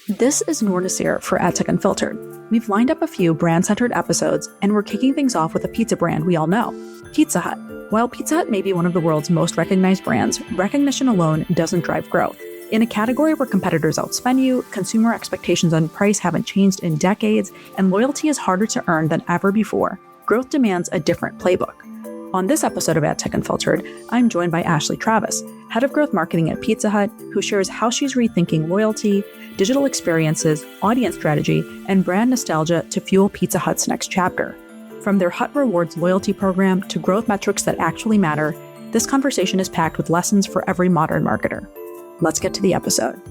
This is Noor Naseer for AdTech Unfiltered. We've lined up a few brand-centered episodes, and we're kicking things off with a pizza brand we all know, Pizza Hut. While Pizza Hut may be one of the world's most recognized brands, recognition alone doesn't drive growth. In a category where competitors outspend you, consumer expectations on price haven't changed in decades, and loyalty is harder to earn than ever before, growth demands a different playbook. On this episode of AdTech Unfiltered, I'm joined by Ashley Travis, Head of Growth Marketing at Pizza Hut, who shares how she's rethinking loyalty, digital experiences, audience strategy, and brand nostalgia to fuel Pizza Hut's next chapter. From their Hut Rewards loyalty program to growth metrics that actually matter, this conversation is packed with lessons for every modern marketer. Let's get to the episode.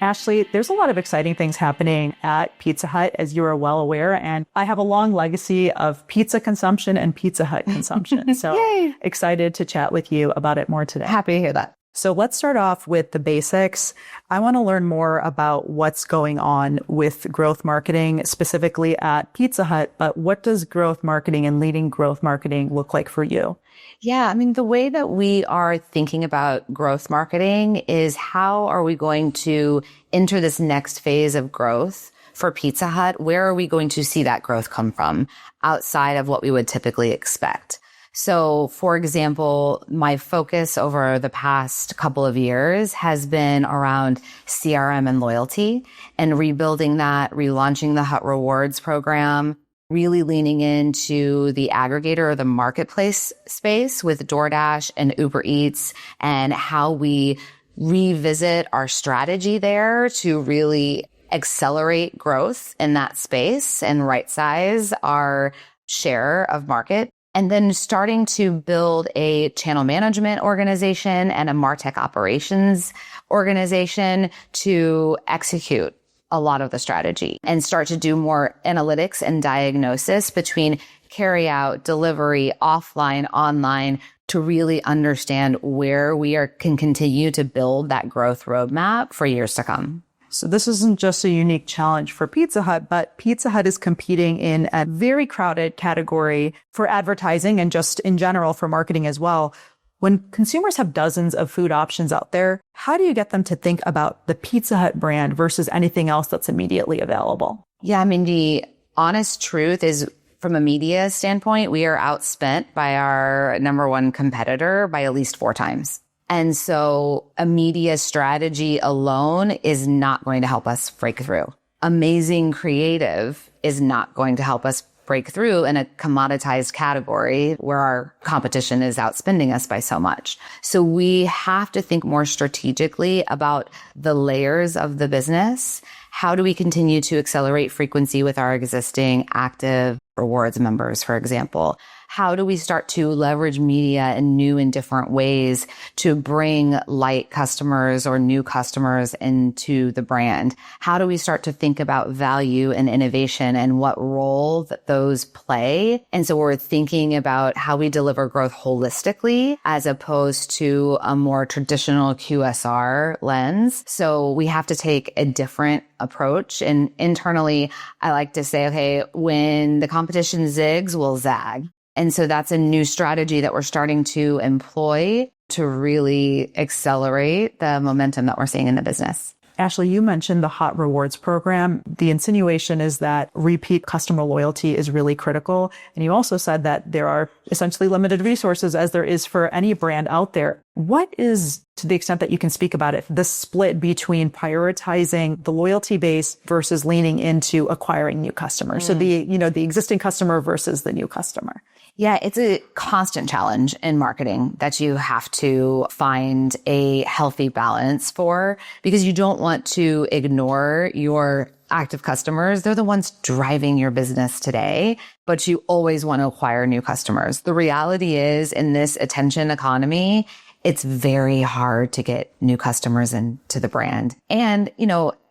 Ashley, there's a lot of exciting things happening at Pizza Hut, as you are well aware, and I have a long legacy of pizza consumption and Pizza Hut consumption. So excited to chat with you about it more today. Happy to hear that. So let's start off with the basics. I want to learn more about what's going on with growth marketing, specifically at Pizza Hut, but what does growth marketing and leading growth marketing look like for you? Yeah, the way that we are thinking about growth marketing is how are we going to enter this next phase of growth for Pizza Hut? Where are we going to see that growth come from outside of what we would typically expect? So, for example, my focus over the past couple of years has been around CRM and loyalty and rebuilding that, relaunching the Hut Rewards program, really leaning into the aggregator or the marketplace space with DoorDash and Uber Eats and how we revisit our strategy there to really accelerate growth in that space and right size our share of market. And then starting to build a channel management organization and a martech operations organization to execute a lot of the strategy and start to do more analytics and diagnosis between carry out, delivery, offline, online, to really understand where we can continue to build that growth roadmap for years to come. So this isn't just a unique challenge for Pizza Hut, but Pizza Hut is competing in a very crowded category for advertising and just in general for marketing as well. When consumers have dozens of food options out there, how do you get them to think about the Pizza Hut brand versus anything else that's immediately available? Yeah, the honest truth is from a media standpoint, we are outspent by our number one competitor by at least 4 times. And so a media strategy alone is not going to help us break through. Amazing creative is not going to help us break through in a commoditized category where our competition is outspending us by so much. So we have to think more strategically about the layers of the business. How do we continue to accelerate frequency with our existing active rewards members, for example? How do we start to leverage media in new and different ways to bring light customers or new customers into the brand? How do we start to think about value and innovation and what role that those play? And so we're thinking about how we deliver growth holistically as opposed to a more traditional QSR lens. So we have to take a different approach. And internally, I like to say, okay, when the competition zigs, we'll zag. And so that's a new strategy that we're starting to employ to really accelerate the momentum that we're seeing in the business. Ashley, you mentioned the Hut Rewards program. The insinuation is that repeat customer loyalty is really critical. And you also said that there are essentially limited resources as there is for any brand out there. What is, to the extent that you can speak about it, the split between prioritizing the loyalty base versus leaning into acquiring new customers? So the existing customer versus the new customer. Yeah, it's a constant challenge in marketing that you have to find a healthy balance for, because you don't want to ignore your active customers. They're the ones driving your business today, but you always want to acquire new customers. The reality is, in this attention economy, it's very hard to get new customers into the brand. And,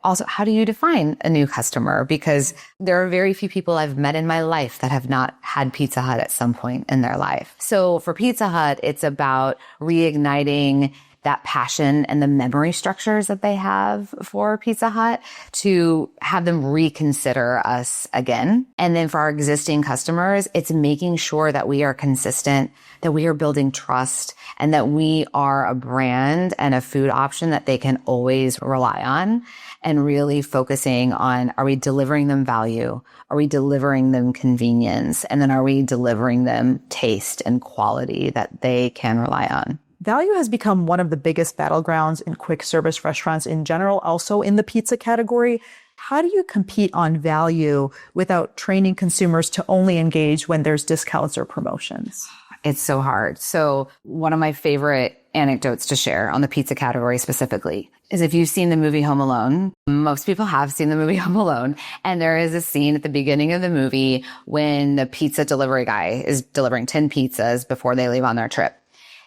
also, how do you define a new customer? Because there are very few people I've met in my life that have not had Pizza Hut at some point in their life. So for Pizza Hut, it's about reigniting that passion and the memory structures that they have for Pizza Hut to have them reconsider us again. And then for our existing customers, it's making sure that we are consistent, that we are building trust, and that we are a brand and a food option that they can always rely on, and really focusing on, are we delivering them value? Are we delivering them convenience? And then are we delivering them taste and quality that they can rely on? Value has become one of the biggest battlegrounds in quick service restaurants in general, also in the pizza category. How do you compete on value without training consumers to only engage when there's discounts or promotions? It's so hard. So one of my favorite anecdotes to share on the pizza category specifically is if you've seen the movie Home Alone. Most people have seen the movie Home Alone. And there is a scene at the beginning of the movie when the pizza delivery guy is delivering 10 pizzas before they leave on their trip.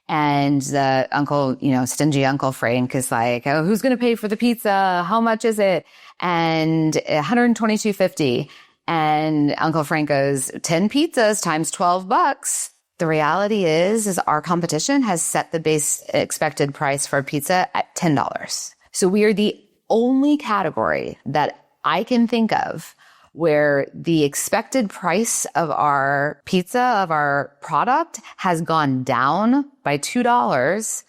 And the uncle, stingy Uncle Frank is like, oh, who's going to pay for the pizza? How much is it? And $122.50. And Uncle Frank goes, 10 pizzas times $12. The reality is our competition has set the base expected price for pizza at $10. So we are the only category that I can think of where the expected price of our pizza, of our product, has gone down by $2,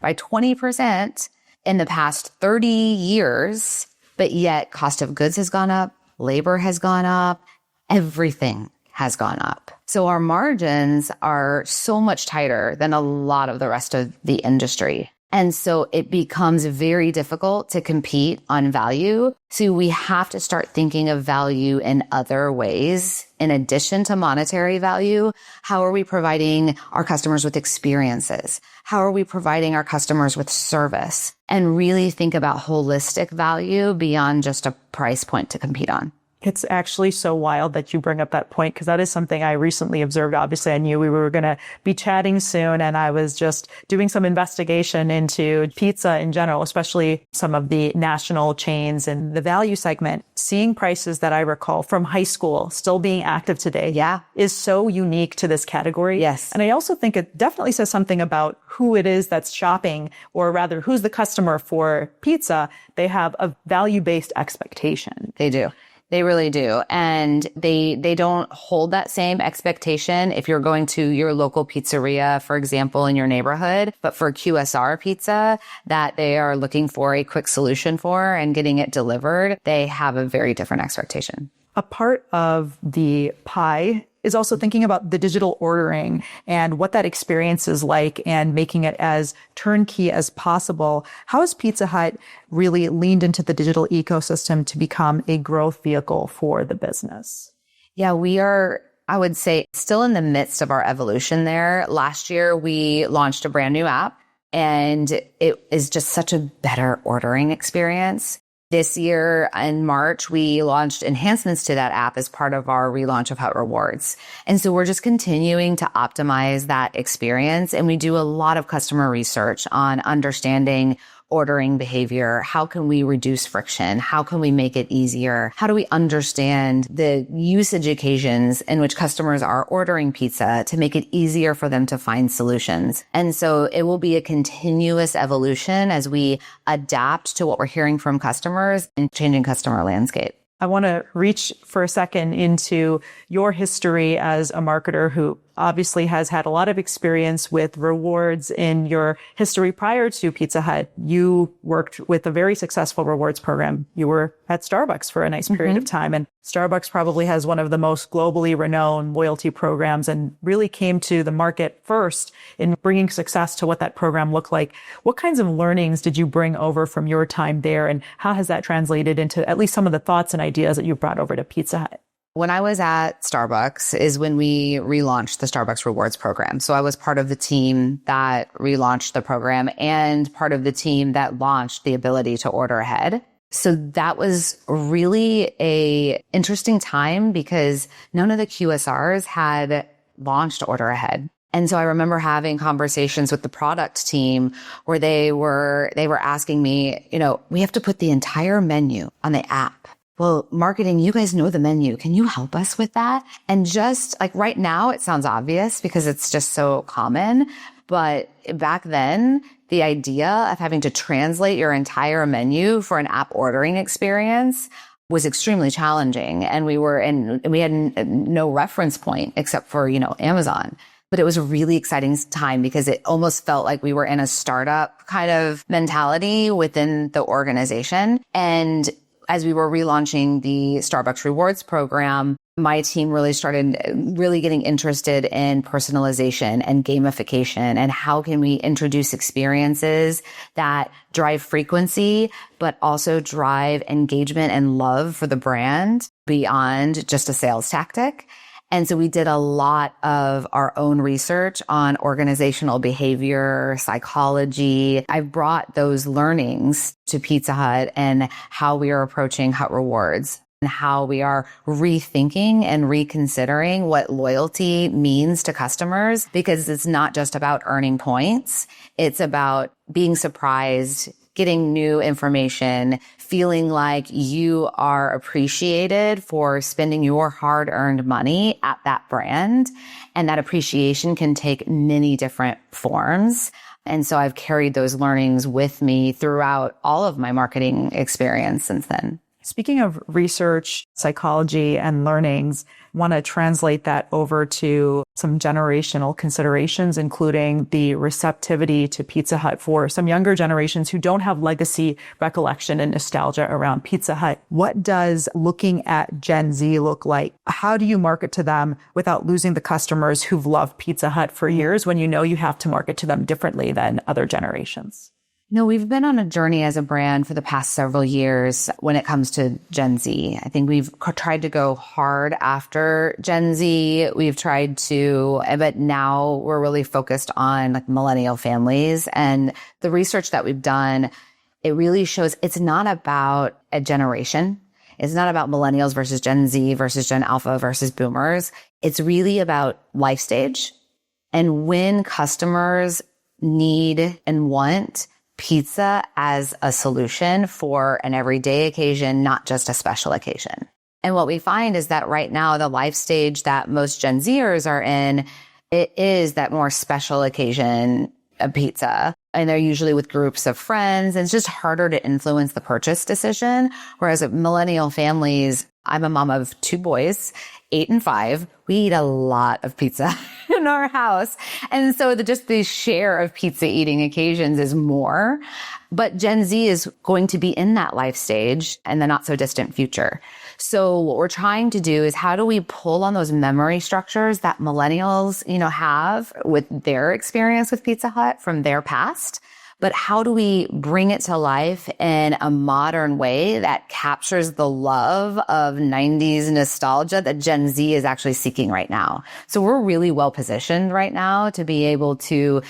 by 20% in the past 30 years, but yet cost of goods has gone up, labor has gone up, everything has gone up. So our margins are so much tighter than a lot of the rest of the industry. And so it becomes very difficult to compete on value. So we have to start thinking of value in other ways. In addition to monetary value, how are we providing our customers with experiences? How are we providing our customers with service? And really think about holistic value beyond just a price point to compete on. It's actually so wild that you bring up that point, because that is something I recently observed. Obviously, I knew we were going to be chatting soon, and I was just doing some investigation into pizza in general, especially some of the national chains and the value segment. Seeing prices that I recall from high school still being active today is so unique to this category. Yes. And I also think it definitely says something about who it is that's shopping, or rather who's the customer for pizza. They have a value-based expectation. They do. They really do. And they don't hold that same expectation if you're going to your local pizzeria, for example, in your neighborhood. But for QSR pizza that they are looking for a quick solution for and getting it delivered, they have a very different expectation. A part of the pie is also thinking about the digital ordering and what that experience is like and making it as turnkey as possible. How has Pizza Hut really leaned into the digital ecosystem to become a growth vehicle for the business? Yeah, we are, I would say, still in the midst of our evolution there. Last year, we launched a brand new app, and it is just such a better ordering experience. This year in March, we launched enhancements to that app as part of our relaunch of Hut Rewards. And so we're just continuing to optimize that experience. And we do a lot of customer research on understanding ordering behavior. How can we reduce friction? How can we make it easier? How do we understand the usage occasions in which customers are ordering pizza to make it easier for them to find solutions? And so it will be a continuous evolution as we adapt to what we're hearing from customers and changing customer landscape. I want to reach for a second into your history as a marketer who obviously has had a lot of experience with rewards in your history prior to Pizza Hut. You worked with a very successful rewards program. You were at Starbucks for a nice period of time, and Starbucks probably has one of the most globally renowned loyalty programs and really came to the market first in bringing success to what that program looked like. What kinds of learnings did you bring over from your time there, and how has that translated into at least some of the thoughts and ideas that you brought over to Pizza Hut? When I was at Starbucks is when we relaunched the Starbucks Rewards program. So I was part of the team that relaunched the program and part of the team that launched the ability to order ahead. So that was really a interesting time because none of the QSRs had launched order ahead. And so I remember having conversations with the product team where they were asking me, we have to put the entire menu on the app. Well, marketing, you guys know the menu. Can you help us with that? And just like right now, it sounds obvious because it's just so common. But back then, the idea of having to translate your entire menu for an app ordering experience was extremely challenging. And we had no reference point except for, Amazon. But it was a really exciting time because it almost felt like we were in a startup kind of mentality within the organization. And as we were relaunching the Starbucks Rewards program, my team really started getting interested in personalization and gamification and how can we introduce experiences that drive frequency, but also drive engagement and love for the brand beyond just a sales tactic. And so we did a lot of our own research on organizational behavior, psychology. I've brought those learnings to Pizza Hut and how we are approaching Hut Rewards and how we are rethinking and reconsidering what loyalty means to customers, because it's not just about earning points. It's about being surprised, getting new information, feeling like you are appreciated for spending your hard-earned money at that brand. And that appreciation can take many different forms. And so I've carried those learnings with me throughout all of my marketing experience since then. Speaking of research, psychology, and learnings, I want to translate that over to some generational considerations, including the receptivity to Pizza Hut for some younger generations who don't have legacy recollection and nostalgia around Pizza Hut. What does looking at Gen Z look like? How do you market to them without losing the customers who've loved Pizza Hut for years when you know you have to market to them differently than other generations? No, we've been on a journey as a brand for the past several years when it comes to Gen Z. I think we've tried to go hard after Gen Z. We've tried to, but now we're really focused on like millennial families. And the research that we've done, it really shows it's not about a generation. It's not about millennials versus Gen Z versus Gen Alpha versus boomers. It's really about life stage and when customers need and want pizza as a solution for an everyday occasion, not just a special occasion. And what we find is that right now, the life stage that most Gen Zers are in, it is that more special occasion of pizza. And they're usually with groups of friends. And it's just harder to influence the purchase decision. Whereas at millennial families, I'm a mom of 2 boys, 8 and 5. We eat a lot of pizza in our house. And so the share of pizza eating occasions is more. But Gen Z is going to be in that life stage in the not so distant future. So what we're trying to do is how do we pull on those memory structures that millennials, have with their experience with Pizza Hut from their past? But how do we bring it to life in a modern way that captures the love of 90s nostalgia that Gen Z is actually seeking right now? So we're really well positioned right now to be able to,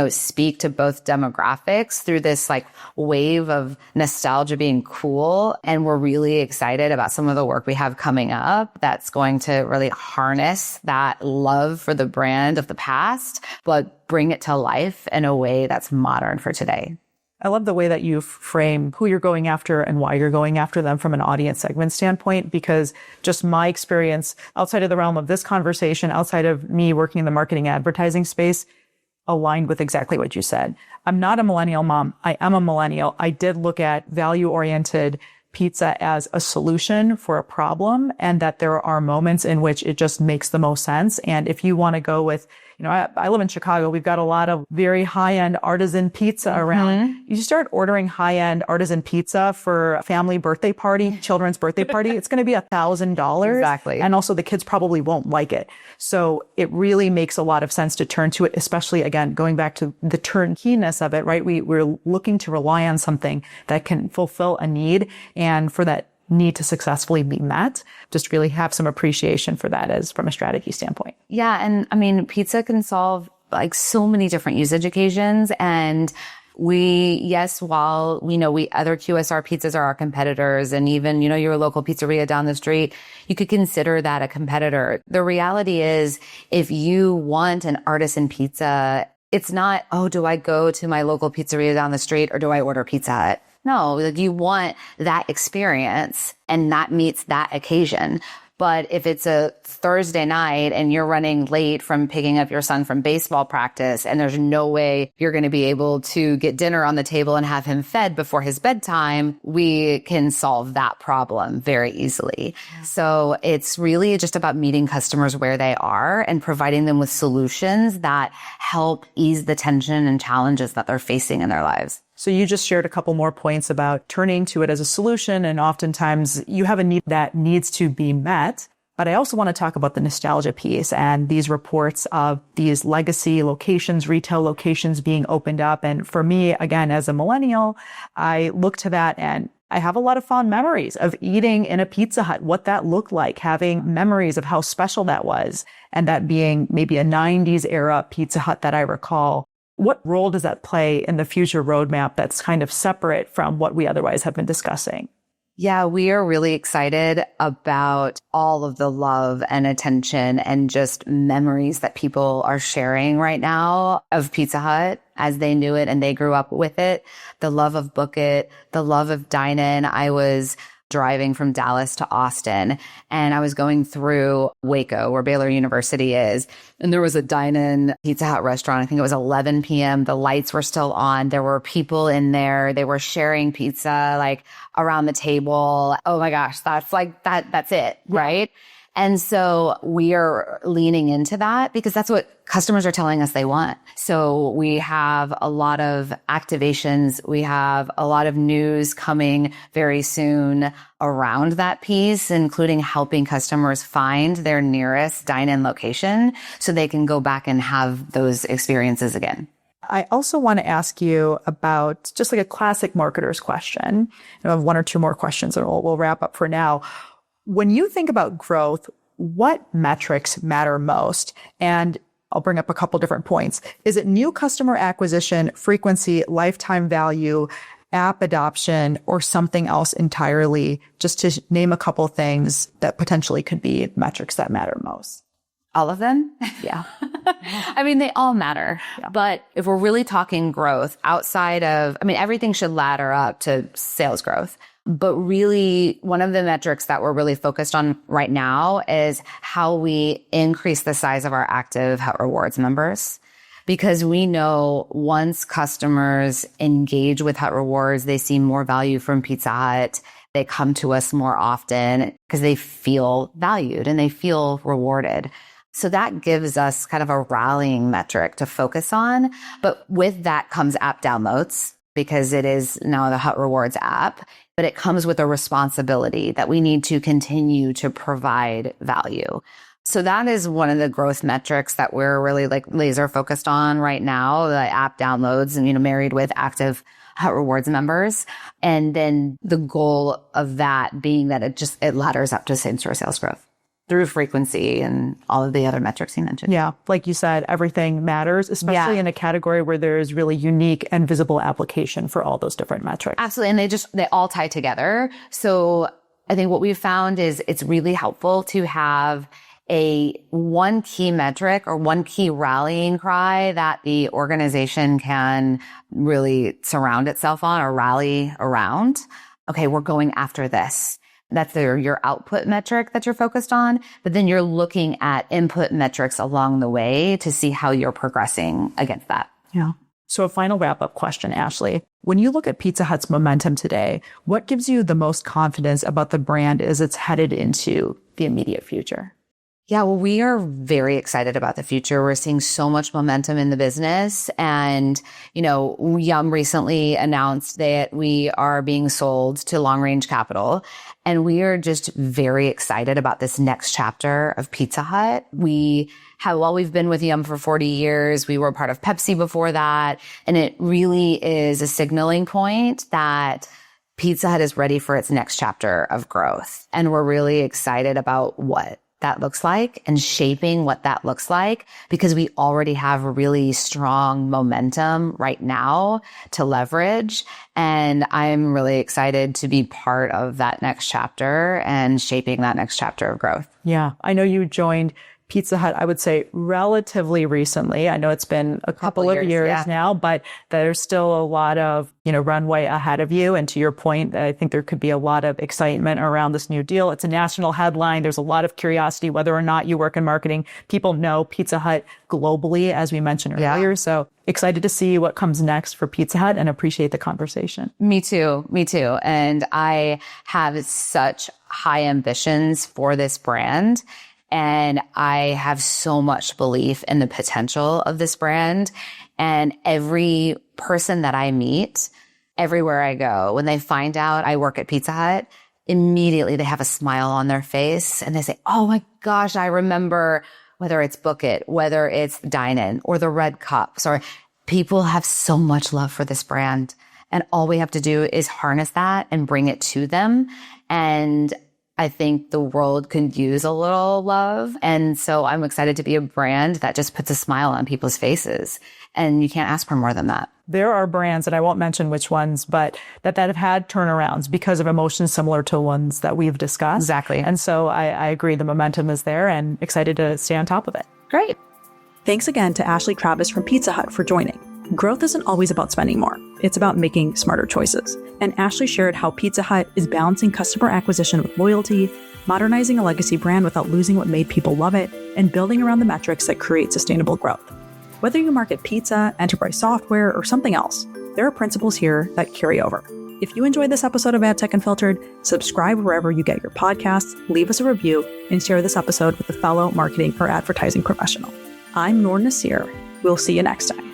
speak to both demographics through this like wave of nostalgia being cool. And we're really excited about some of the work we have coming up that's going to really harness that love for the brand of the past, but bring it to life in a way that's modern for today. I love the way that you frame who you're going after and why you're going after them from an audience segment standpoint, because just my experience outside of the realm of this conversation, outside of me working in the marketing advertising space, aligned with exactly what you said. I'm not a millennial mom. I am a millennial. I did look at value-oriented pizza as a solution for a problem, and that there are moments in which it just makes the most sense. And if you want to go with, I live in Chicago. We've got a lot of very high-end artisan pizza around. You start ordering high-end artisan pizza for a family birthday party, children's birthday party, it's going to be $1,000. Exactly. And also the kids probably won't like it. So it really makes a lot of sense to turn to it, especially, again, going back to the turnkey-ness of it, right? We're looking to rely on something that can fulfill a need. And for that need to successfully be met, just really have some appreciation for that as from a strategy standpoint. Yeah. And I mean, pizza can solve like so many different usage occasions. And while we know other QSR pizzas are our competitors, and even, your local pizzeria down the street, you could consider that a competitor. The reality is, if you want an artisan pizza, it's not, do I go to my local pizzeria down the street or do I order Pizza Hut? No, you want that experience and that meets that occasion. But if it's a Thursday night and you're running late from picking up your son from baseball practice and there's no way you're going to be able to get dinner on the table and have him fed before his bedtime, we can solve that problem very easily. So it's really just about meeting customers where they are and providing them with solutions that help ease the tension and challenges that they're facing in their lives. So you just shared a couple more points about turning to it as a solution, and oftentimes you have a need that needs to be met. But I also want to talk about the nostalgia piece and these reports of these legacy locations, retail locations being opened up. And for me, again, as a millennial, I look to that and I have a lot of fond memories of eating in a Pizza Hut, what that looked like, having memories of how special that was, and that being maybe a 90s era Pizza Hut that I recall. What role does that play in the future roadmap that's kind of separate from what we otherwise have been discussing? Yeah, we are really excited about all of the love and attention and just memories that people are sharing right now of Pizza Hut as they knew it and they grew up with it. The love of Book It, the love of Dine In. I was driving from Dallas to Austin and I was going through Waco where Baylor University is. And there was a dine-in Pizza Hut restaurant. I think it was 11 p.m. The lights were still on. There were people in there. They were sharing pizza like around the table. Oh my gosh, that's like that's it, right? And so we are leaning into that because that's what customers are telling us they want. So we have a lot of activations. We have a lot of news coming very soon around that piece, including helping customers find their nearest dine-in location so they can go back and have those experiences again. I also want to ask you about just like a classic marketer's question. I have one or two more questions and we'll wrap up for now. When you think about growth, what metrics matter most? And I'll bring up a couple different points. Is it new customer acquisition, frequency, lifetime value, app adoption, or something else entirely? Just to name a couple things that potentially could be metrics that matter most. All of them? Yeah. I mean, they all matter. Yeah. But if we're really talking growth outside of, everything should ladder up to sales growth. But really, one of the metrics that we're really focused on right now is how we increase the size of our active Hut Rewards members. Because we know once customers engage with Hut Rewards, they see more value from Pizza Hut. They come to us more often because they feel valued and they feel rewarded. So that gives us kind of a rallying metric to focus on. But with that comes app downloads because it is now the Hut Rewards app. But it comes with a responsibility that we need to continue to provide value. So that is one of the growth metrics that we're really like laser focused on right now, the app downloads and, married with active Hut Rewards members. And then the goal of that being that it ladders up to same-store sales growth through frequency and all of the other metrics you mentioned. Yeah. Like you said, everything matters, especially in a category where there is really unique and visible application for all those different metrics. Absolutely. And they all tie together. So I think what we've found is it's really helpful to have one key metric or one key rallying cry that the organization can really surround itself on or rally around. Okay, we're going after this. That's your output metric that you're focused on, but then you're looking at input metrics along the way to see how you're progressing against that. Yeah. So a final wrap-up question, Ashley. When you look at Pizza Hut's momentum today, what gives you the most confidence about the brand as it's headed into the immediate future? Yeah, well, we are very excited about the future. We're seeing so much momentum in the business. And, Yum recently announced that we are being sold to Long Range Capital. And we are just very excited about this next chapter of Pizza Hut. We've been with Yum for 40 years. We were part of Pepsi before that. And it really is a signaling point that Pizza Hut is ready for its next chapter of growth. And we're really excited about what that looks like and shaping what that looks like because we already have really strong momentum right now to leverage. And I'm really excited to be part of that next chapter and shaping that next chapter of growth. Yeah. I know you joined Pizza Hut, I would say relatively recently. I know it's been a couple of years now, but there's still a lot of, runway ahead of you. And to your point, I think there could be a lot of excitement around this new deal. It's a national headline. There's a lot of curiosity, whether or not you work in marketing. People know Pizza Hut globally, as we mentioned earlier. So excited to see what comes next for Pizza Hut and appreciate the conversation. Me too. And I have such high ambitions for this brand. And I have so much belief in the potential of this brand. And every person that I meet, everywhere I go, when they find out I work at Pizza Hut, immediately they have a smile on their face and they say, oh my gosh, I remember, whether it's Book It, whether it's Dine In or the Red Cups, or people have so much love for this brand. And all we have to do is harness that and bring it to them. And I think the world could use a little love. And so I'm excited to be a brand that just puts a smile on people's faces. And you can't ask for more than that. There are brands, and I won't mention which ones, but that have had turnarounds because of emotions similar to ones that we've discussed. Exactly. And so I agree the momentum is there and excited to stay on top of it. Great. Thanks again to Ashley Travis from Pizza Hut for joining. Growth isn't always about spending more. It's about making smarter choices. And Ashley shared how Pizza Hut is balancing customer acquisition with loyalty, modernizing a legacy brand without losing what made people love it, and building around the metrics that create sustainable growth. Whether you market pizza, enterprise software, or something else, there are principles here that carry over. If you enjoyed this episode of AdTech Unfiltered, subscribe wherever you get your podcasts, leave us a review, and share this episode with a fellow marketing or advertising professional. I'm Noor Naseer. We'll see you next time.